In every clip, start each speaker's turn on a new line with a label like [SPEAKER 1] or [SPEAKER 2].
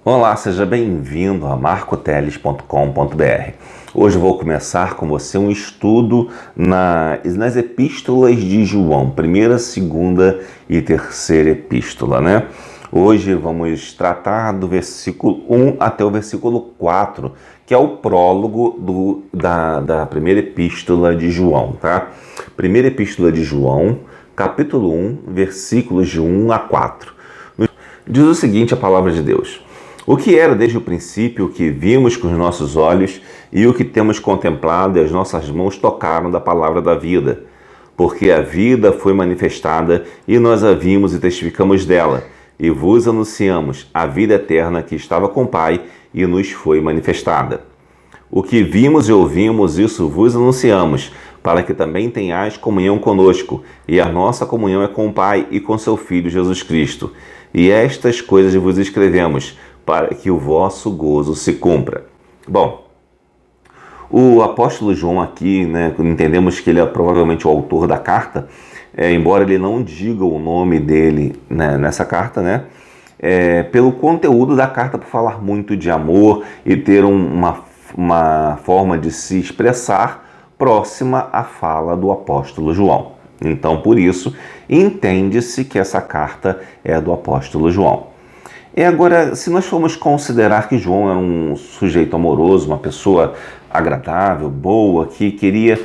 [SPEAKER 1] Olá, seja bem-vindo a marcoteles.com.br. Hoje eu vou começar com você um estudo nas epístolas de João, primeira, segunda e terceira epístola, né? Hoje vamos tratar do versículo 1 até o versículo 4, que é o prólogo da primeira epístola de João, tá? Primeira epístola de João, capítulo 1, versículos de 1 a 4. Diz o seguinte a palavra de Deus: o que era desde o princípio, o que vimos com os nossos olhos e o que temos contemplado e as nossas mãos tocaram da palavra da vida. Porque a vida foi manifestada e nós a vimos e testificamos dela, e vos anunciamos a vida eterna que estava com o Pai e nos foi manifestada. O que vimos e ouvimos, isso vos anunciamos, para que também tenhais comunhão conosco, e a nossa comunhão é com o Pai e com seu Filho Jesus Cristo. E estas coisas vos escrevemos, para que o vosso gozo se cumpra. Bom, o apóstolo João aqui, né, entendemos que ele é provavelmente o autor da carta, embora ele não diga o nome dele, né, nessa carta, né, pelo conteúdo da carta, por falar muito de amor e ter uma forma de se expressar próxima à fala do apóstolo João. Então, por isso, entende-se que essa carta é do apóstolo João. E agora, se nós formos considerar que João era um sujeito amoroso, uma pessoa agradável, boa, que queria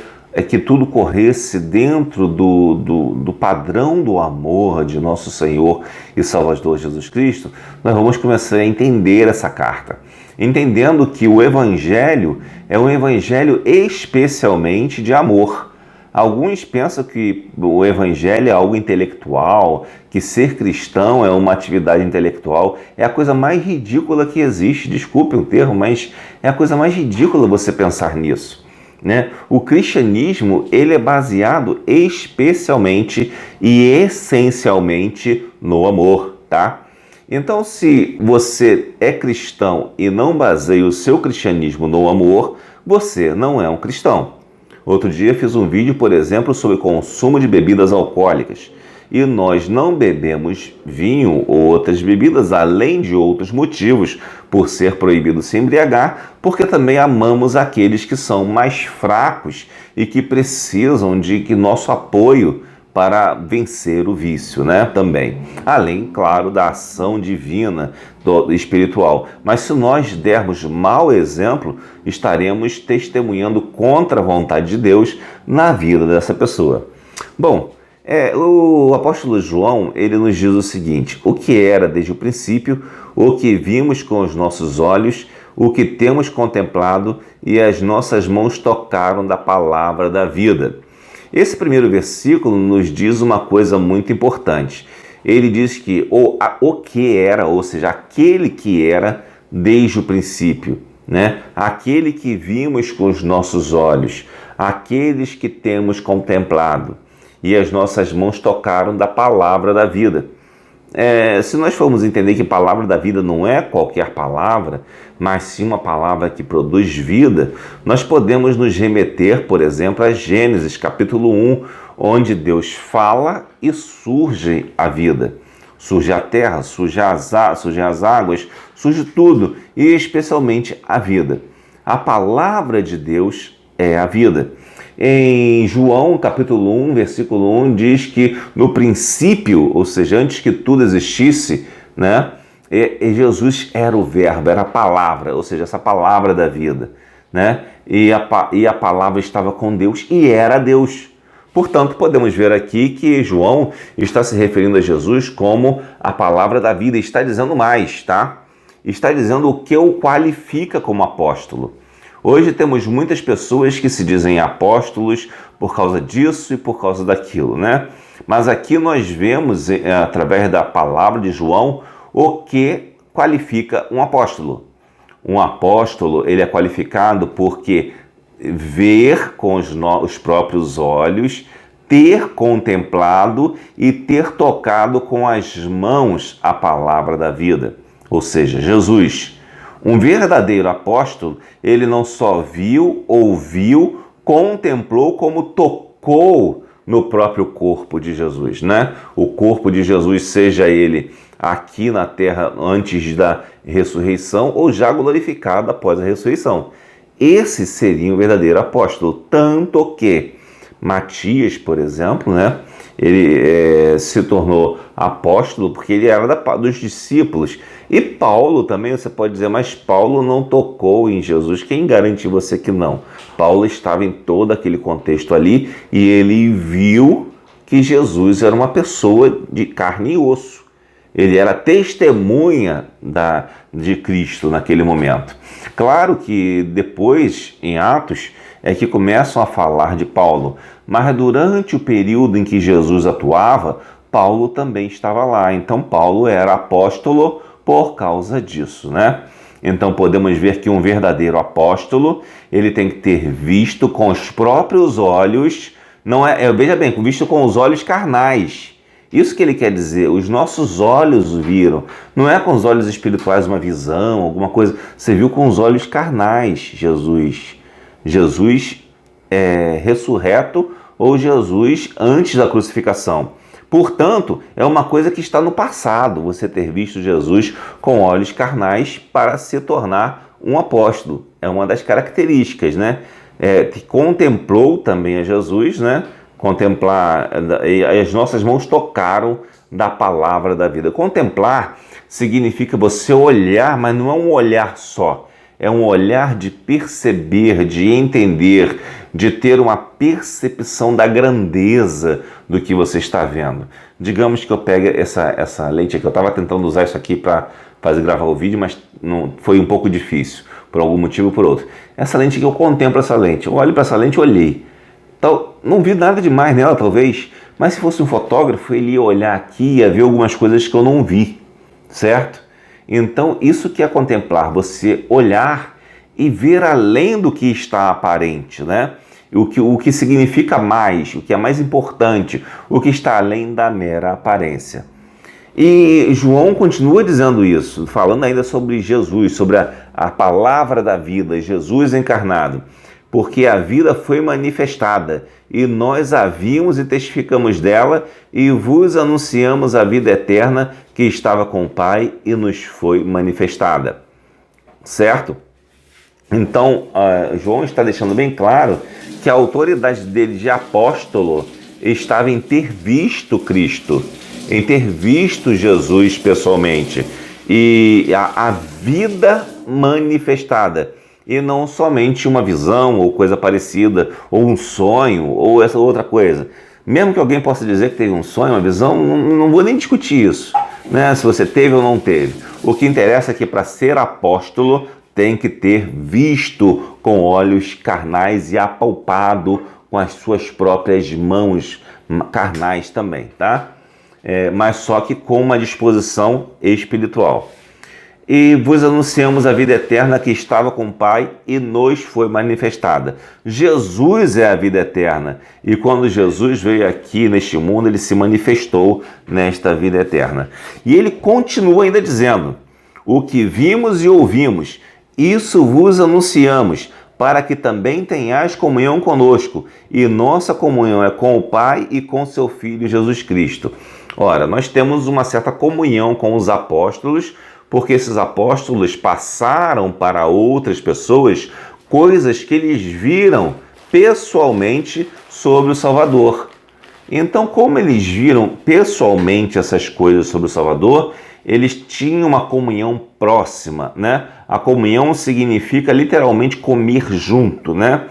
[SPEAKER 1] que tudo corresse dentro do padrão do amor de nosso Senhor e Salvador Jesus Cristo, nós vamos começar a entender essa carta. Entendendo que o Evangelho é um Evangelho especialmente de amor. Alguns pensam que o evangelho é algo intelectual, que ser cristão é uma atividade intelectual. É a coisa mais ridícula que existe, desculpe o termo, mas é a coisa mais ridícula você pensar nisso, né? O cristianismo, ele é baseado especialmente e essencialmente no amor, tá? Então, se você é cristão e não baseia o seu cristianismo no amor, você não é um cristão. Outro dia fiz um vídeo, por exemplo, sobre o consumo de bebidas alcoólicas. E nós não bebemos vinho ou outras bebidas, além de outros motivos, por ser proibido se embriagar, porque também amamos aqueles que são mais fracos e que precisam de nosso apoio para vencer o vício, né? Também. Além, claro, da ação divina, espiritual. Mas se nós dermos mau exemplo, estaremos testemunhando contra a vontade de Deus na vida dessa pessoa. Bom, o apóstolo João, ele nos diz o seguinte: o que era desde o princípio, o que vimos com os nossos olhos, o que temos contemplado e as nossas mãos tocaram da palavra da vida. Esse primeiro versículo nos diz uma coisa muito importante. Ele diz que o que era, ou seja, aquele que era desde o princípio, né? Aquele que vimos com os nossos olhos, aqueles que temos contemplado, e as nossas mãos tocaram da palavra da vida. Se nós formos entender que palavra da vida não é qualquer palavra, mas sim uma palavra que produz vida, nós podemos nos remeter, por exemplo, a Gênesis capítulo 1, onde Deus fala e surge a vida. Surge a terra, surge as águas, surge tudo, e especialmente a vida. A palavra de Deus é a vida. Em João, capítulo 1, versículo 1, diz que no princípio, ou seja, antes que tudo existisse, né, Jesus era o verbo, era a palavra, ou seja, essa palavra da vida, né, e a palavra estava com Deus e era Deus. Portanto, podemos ver aqui que João está se referindo a Jesus como a palavra da vida, está dizendo mais, tá? Está dizendo o que o qualifica como apóstolo. Hoje temos muitas pessoas que se dizem apóstolos por causa disso e por causa daquilo, né? Mas aqui nós vemos, através da palavra de João, o que qualifica um apóstolo. Um apóstolo, ele é qualificado porque ver com os próprios olhos, ter contemplado e ter tocado com as mãos a palavra da vida, ou seja, Jesus. Um verdadeiro apóstolo, ele não só viu, ouviu, contemplou, como tocou no próprio corpo de Jesus, né? O corpo de Jesus, seja ele aqui na terra antes da ressurreição ou já glorificado após a ressurreição. Esse seria o verdadeiro apóstolo, tanto que Matias, por exemplo, né? Ele se tornou apóstolo porque ele era dos discípulos. E Paulo também, você pode dizer, mas Paulo não tocou em Jesus. Quem garante você que não? Paulo estava em todo aquele contexto ali e ele viu que Jesus era uma pessoa de carne e osso. Ele era testemunha de Cristo naquele momento. Claro que depois, em Atos, é que começam a falar de Paulo, mas durante o período em que Jesus atuava, Paulo também estava lá. Então Paulo era apóstolo por causa disso, né? Então podemos ver que um verdadeiro apóstolo, ele tem que ter visto com os próprios olhos, veja bem, visto com os olhos carnais. Isso que ele quer dizer, os nossos olhos viram, não é com os olhos espirituais uma visão, alguma coisa, você viu com os olhos carnais Jesus ressurreto ou Jesus antes da crucificação. Portanto, é uma coisa que está no passado, você ter visto Jesus com olhos carnais para se tornar um apóstolo. É uma das características, né? Que contemplou também a Jesus, né? Contemplar, e as nossas mãos tocaram da palavra da vida. Contemplar significa você olhar, mas não é um olhar só. É um olhar de perceber, de entender, de ter uma percepção da grandeza do que você está vendo. Digamos que eu pegue essa lente aqui, eu estava tentando usar isso aqui para gravar o vídeo, mas não, foi um pouco difícil, por algum motivo ou por outro. Essa lente aqui, eu contemplo essa lente, eu olho para essa lente e olhei. Então, não vi nada demais nela, talvez, mas se fosse um fotógrafo, ele ia olhar aqui e ia ver algumas coisas que eu não vi, certo? Então, isso que é contemplar, você olhar e ver além do que está aparente, né? O que significa mais, o que é mais importante, o que está além da mera aparência. E João continua dizendo isso, falando ainda sobre Jesus, sobre a palavra da vida, Jesus encarnado. Porque a vida foi manifestada, e nós a vimos e testificamos dela, e vos anunciamos a vida eterna que estava com o Pai e nos foi manifestada. Certo? Então, João está deixando bem claro que a autoridade dele de apóstolo estava em ter visto Cristo, em ter visto Jesus pessoalmente, e a vida manifestada. E não somente uma visão ou coisa parecida, ou um sonho, ou essa outra coisa. Mesmo que alguém possa dizer que teve um sonho, uma visão, não vou nem discutir isso, né? Se você teve ou não teve. O que interessa é que para ser apóstolo tem que ter visto com olhos carnais e apalpado com as suas próprias mãos carnais também, tá? Mas só que com uma disposição espiritual. E vos anunciamos a vida eterna que estava com o Pai e nos foi manifestada. Jesus é a vida eterna. E quando Jesus veio aqui neste mundo, ele se manifestou nesta vida eterna. E ele continua ainda dizendo: o que vimos e ouvimos, isso vos anunciamos, para que também tenhais comunhão conosco. E nossa comunhão é com o Pai e com seu Filho Jesus Cristo. Ora, nós temos uma certa comunhão com os apóstolos, porque esses apóstolos passaram para outras pessoas coisas que eles viram pessoalmente sobre o Salvador. Então, como eles viram pessoalmente essas coisas sobre o Salvador, eles tinham uma comunhão próxima, né? A comunhão significa literalmente comer junto, né?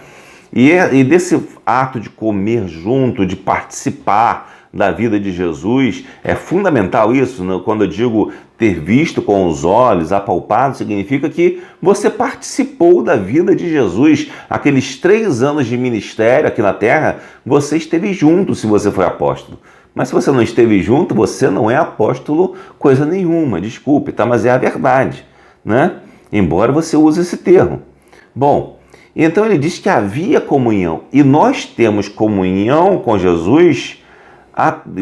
[SPEAKER 1] E desse ato de comer junto, de participar da vida de Jesus, é fundamental isso, né? Quando eu digo ter visto com os olhos, apalpado, significa que você participou da vida de Jesus. Aqueles 3 anos de ministério aqui na Terra, você esteve junto se você foi apóstolo. Mas se você não esteve junto, você não é apóstolo coisa nenhuma, desculpe, tá? Mas é a verdade, né? Embora você use esse termo. Bom, então ele diz que havia comunhão, e nós temos comunhão com Jesus,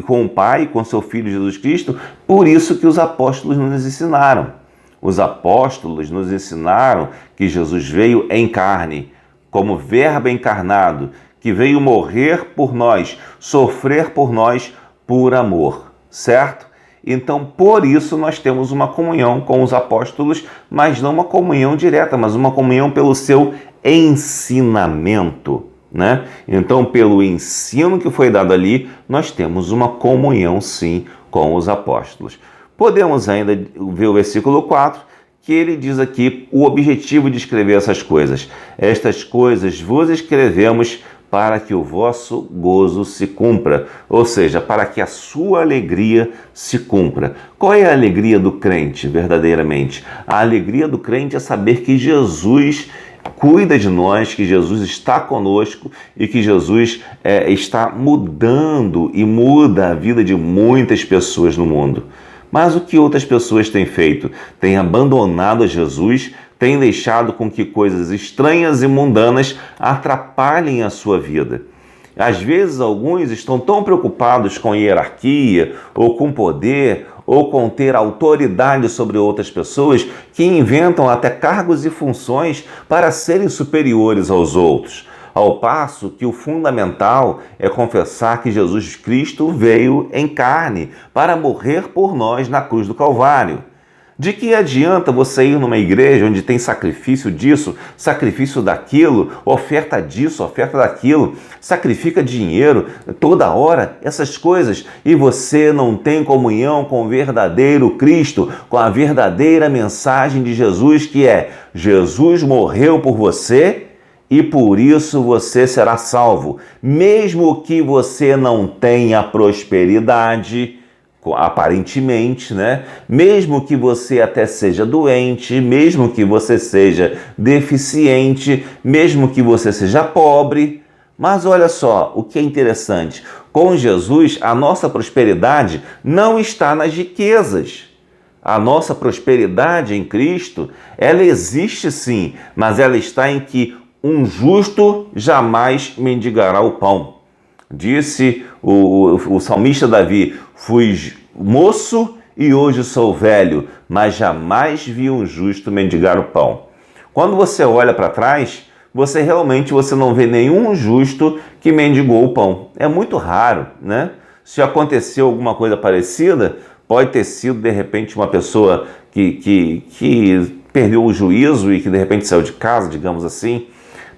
[SPEAKER 1] com o Pai, com seu Filho Jesus Cristo, por isso que os apóstolos nos ensinaram. Os apóstolos nos ensinaram que Jesus veio em carne, como verbo encarnado, que veio morrer por nós, sofrer por nós por amor, certo? Então, por isso, nós temos uma comunhão com os apóstolos, mas não uma comunhão direta, mas uma comunhão pelo seu ensinamento, né? Então, pelo ensino que foi dado ali, nós temos uma comunhão, sim, com os apóstolos. Podemos ainda ver o versículo 4, que ele diz aqui o objetivo de escrever essas coisas. Estas coisas vos escrevemos para que o vosso gozo se cumpra, ou seja, para que a sua alegria se cumpra. Qual é a alegria do crente, verdadeiramente? A alegria do crente é saber que Jesus cuida de nós, que Jesus está conosco e que Jesus está mudando e muda a vida de muitas pessoas no mundo. Mas o que outras pessoas têm feito? Têm abandonado a Jesus, têm deixado com que coisas estranhas e mundanas atrapalhem a sua vida. Às vezes, alguns estão tão preocupados com hierarquia, ou com poder, ou com ter autoridade sobre outras pessoas, que inventam até cargos e funções para serem superiores aos outros. Ao passo que o fundamental é confessar que Jesus Cristo veio em carne para morrer por nós na cruz do Calvário. De que adianta você ir numa igreja onde tem sacrifício disso, sacrifício daquilo, oferta disso, oferta daquilo, sacrifica dinheiro toda hora, essas coisas, e você não tem comunhão com o verdadeiro Cristo, com a verdadeira mensagem de Jesus, que é: Jesus morreu por você e por isso você será salvo. Mesmo que você não tenha prosperidade, aparentemente, né? Mesmo que você até seja doente, mesmo que você seja deficiente, mesmo que você seja pobre. Mas olha só, o que é interessante, com Jesus a nossa prosperidade não está nas riquezas. A nossa prosperidade em Cristo, ela existe sim, mas ela está em que um justo jamais mendigará o pão. Disse o salmista Davi: fui moço e hoje sou velho, mas jamais vi um justo mendigar o pão. Quando você olha para trás, você não vê nenhum justo que mendigou o pão. É muito raro, né? Se aconteceu alguma coisa parecida, pode ter sido, de repente, uma pessoa que perdeu o juízo e que, de repente, saiu de casa, digamos assim.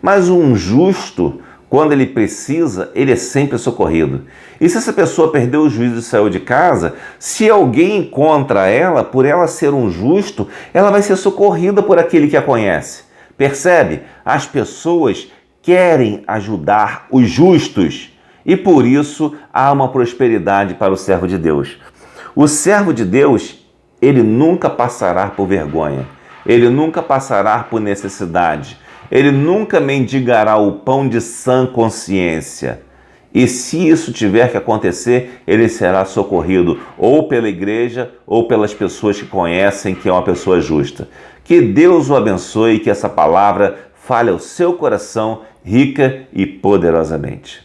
[SPEAKER 1] Mas um justo, quando ele precisa, ele é sempre socorrido. E se essa pessoa perdeu o juízo e saiu de casa, se alguém encontra ela, por ela ser um justo, ela vai ser socorrida por aquele que a conhece. Percebe? As pessoas querem ajudar os justos e por isso há uma prosperidade para o servo de Deus. O servo de Deus, ele nunca passará por vergonha, ele nunca passará por necessidade. Ele nunca mendigará o pão de sã consciência. E se isso tiver que acontecer, ele será socorrido ou pela igreja ou pelas pessoas que conhecem que é uma pessoa justa. Que Deus o abençoe e que essa palavra fale ao seu coração rica e poderosamente.